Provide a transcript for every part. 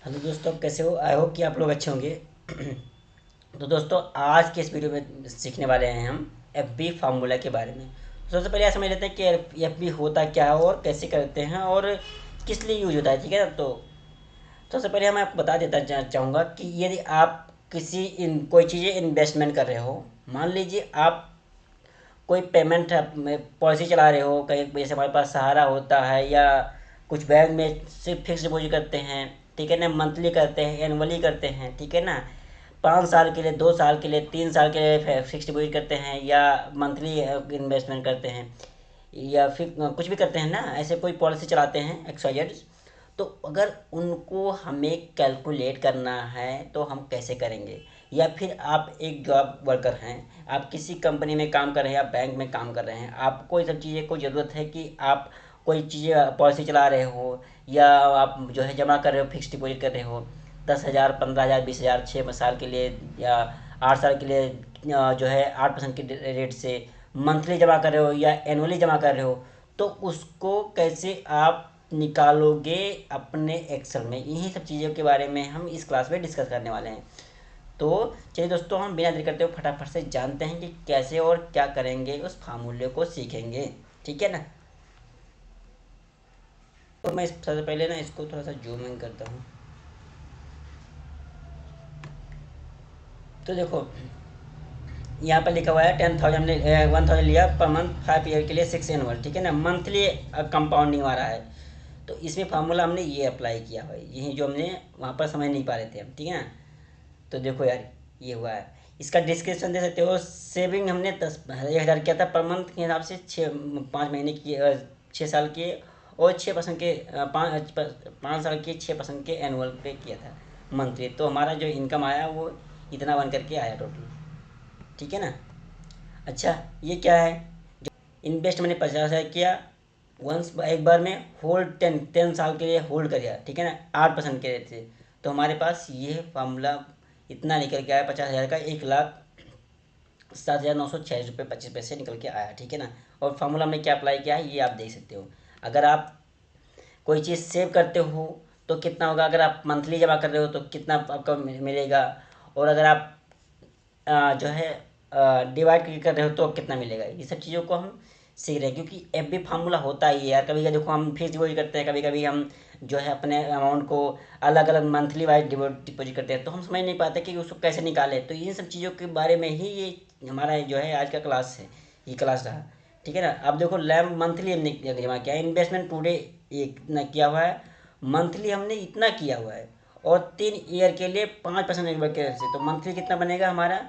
Hello दोस्तों, कैसे हो? आई होप कि आप लोग अच्छे होंगे। तो दोस्तों, आज के इस वीडियो में सीखने वाले हैं हम एफ बी फार्मूला के बारे में। तो सबसे पहले यह समझ लेते हैं कि एफ बी होता क्या है और कैसे करते हैं और किस लिए यूज होता है। ठीक है ना? तो सबसे पहले मैं आपको बता देता चाहूँगा कि यदि आप कोई चीज़ें इन्वेस्टमेंट कर रहे हो, मान लीजिए आप कोई पेमेंट पॉलिसी चला रहे हो कहीं, जैसे हमारे पास सहारा होता है या कुछ बैंक में सिर्फ फिक्स डिपॉजिट करते हैं। ठीक है ना? मंथली करते हैं, एनुअली करते हैं। ठीक है ना? 5 साल के लिए, 2 साल के लिए, 3 साल के लिए फिक्स डिपॉजिट करते हैं या मंथली इन्वेस्टमेंट करते हैं या फिर कुछ भी करते हैं ना, ऐसे कोई पॉलिसी चलाते हैं एक्सवाइजेड। तो अगर उनको हमें कैलकुलेट करना है तो हम कैसे करेंगे? या फिर आप एक जॉब वर्कर हैं, आप किसी कंपनी में काम कर रहे हैं या बैंक में काम कर रहे हैं, आपको ये सब चीज़ें को ज़रूरत है कि आप कोई चीज़ें पॉलिसी चला रहे हो या आप जो है जमा कर रहे हो, फिक्स डिपॉजिट कर रहे हो 10,000, 15,000, 20,000 6 साल के लिए या 8 साल के लिए, जो है 8% के रेट से मंथली जमा कर रहे हो या एनुअली जमा कर रहे हो, तो उसको कैसे आप निकालोगे अपने एक्सेल में? इन्हीं सब चीज़ों के बारे में हम इस क्लास में डिस्कस करने वाले हैं। तो चलिए दोस्तों, हम बिना देर करते हुए फटाफट से जानते हैं कि कैसे और क्या करेंगे, उस फार्मूले को सीखेंगे। ठीक है ना? तो मैं सबसे पहले ना इसको थोड़ा सा जूम इन करता हूँ। तो देखो, यहाँ पर लिखा हुआ है 10,000 ने 1,000 लिया पर मंथ 5 ईयर के लिए 6 एनुअल। ठीक है ना? मंथली कंपाउंडिंग आ रहा है। तो इसमें फार्मूला हमने ये अप्लाई किया हुआ है, यही जो हमने वहाँ पर समझ नहीं पा रहे थे हम। ठीक है ना? तो देखो यार, ये हुआ है। इसका डिस्क्रिप्शन दे सकते हो। सेविंग हमने 10,000 किया था पर मंथ के हिसाब से, 5 महीने की, 6 साल के और 6% के, 5 साल के 6% के एनुअल पे किया था मंथली। तो हमारा जो इनकम आया वो इतना बन करके आया टोटल। ठीक है ना? अच्छा, ये क्या है? इन्वेस्ट मैंने 50,000 किया, वंस एक बार में होल्ड 10 साल के लिए होल्ड कर दिया। ठीक है ना? 8% के रेट से। तो हमारे पास ये फार्मूला इतना निकल के आया, 50,000 का 1,07,946 रुपये 25 पैसे निकल के आया। ठीक है ना? और फार्मूला हमने क्या अप्लाई किया है ये आप देख सकते हो। अगर आप कोई चीज़ सेव करते हो तो कितना होगा, अगर आप मंथली जमा कर रहे हो तो कितना आपका मिलेगा, और अगर आप जो है डिवाइड कर रहे हो तो कितना मिलेगा, ये सब चीज़ों को हम सीख रहे हैं। क्योंकि एफ बी फार्मूला होता ही है यार। कभी कभी देखो, हम फिक्स डिपॉजिट करते हैं, कभी कभी हम जो है अपने अमाउंट को अलग अलग मंथली वाइज डिपॉजिट करते हैं, तो हम समझ नहीं पाते कि उसको कैसे निकालें। तो इन सब चीज़ों के बारे में ही ये हमारा जो है आज का क्लास है, ये क्लास रहा। ठीक है ना? अब देखो, लैम्प मंथली हमने जमा किया, इन्वेस्टमेंट टूडे इतना किया हुआ है, मंथली हमने इतना किया हुआ है, और 3 ईयर के लिए 5% से, तो मंथली कितना बनेगा हमारा?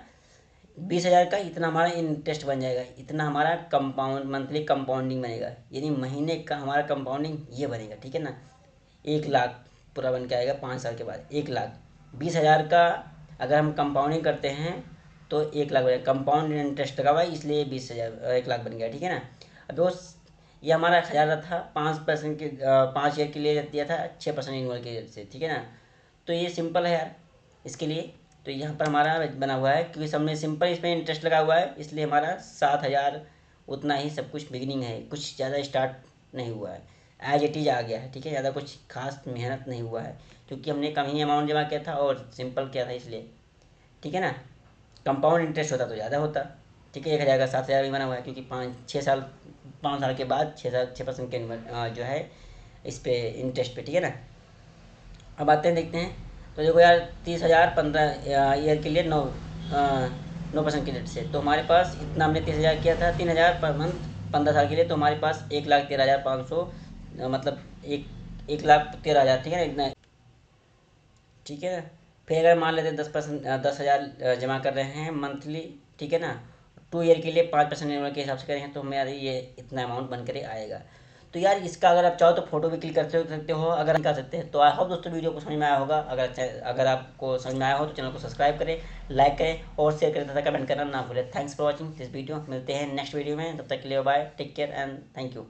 20,000 का इतना हमारा इंटरेस्ट बन जाएगा, इतना हमारा कंपाउंड मंथली कंपाउंडिंग बनेगा, यानी महीने का हमारा कंपाउंडिंग ये बनेगा। ठीक है ना? 1 लाख पूरा बन के आएगा 5 साल के बाद। 1 लाख 20,000 का अगर हम कंपाउंडिंग करते हैं तो 1 लाख बनेगा। कंपाउंड इंटरेस्ट लगा हुआ है इसलिए 20,000 1 लाख बन गया। ठीक है ना? अब ये हमारा 1,000 था, 5% के, 5 ईयर के लिए दिया था, 6% इनवल के से। ठीक है ना? तो ये सिंपल है यार इसके लिए। तो यहाँ पर हमारा बना हुआ है, क्योंकि सबने सिंपल इसमें इंटरेस्ट लगा हुआ है इसलिए हमारा 7,000 उतना ही सब कुछ बिगिनिंग है, कुछ ज़्यादा स्टार्ट नहीं हुआ है, एज इट इज़ आ गया है। ठीक है? ज़्यादा कुछ खास मेहनत नहीं हुआ है, क्योंकि हमने कम ही अमाउंट जमा किया था और सिंपल किया था इसलिए। ठीक है ना? कंपाउंड इंटरेस्ट होता तो ज़्यादा होता। ठीक है? 1,000 का 7,000 भी बना हुआ है, क्योंकि 5 6 साल, 5 साल के बाद 6% के जो है इस पे इंटरेस्ट पे। ठीक है ना? अब आते हैं, देखते हैं। तो देखो यार, 30,000 15 ईयर के लिए 9% के रेट से, तो हमारे पास इतना हमने 30,000 किया था, 3,000 पर मंथ 15 साल के लिए, तो हमारे पास 1,13,500, मतलब 1,13,000। ठीक है ना? इतना। ठीक है। फिर अगर मान लेते हैं 10%, 10,000 जमा कर रहे हैं मंथली। ठीक है ना? 2 ईयर के लिए 5% एनुअल के हिसाब से करेंगे तो हमें यार ये इतना अमाउंट बन कर आएगा। तो यार इसका अगर आप चाहो तो फोटो भी क्लिक कर सकते हो, अगर नहीं कर सकते हैं तो आई होप दोस्तों वीडियो को समझ में आया होगा। अगर आपको समझ में आया हो तो चैनल को सब्सक्राइब करें, लाइक करें और शेयर करें तथा कमेंट करना ना भूलें। Thanks for watching this video. मिलते हैं नेक्स्ट वीडियो में, तब तक के लिए bye, take care and thank you.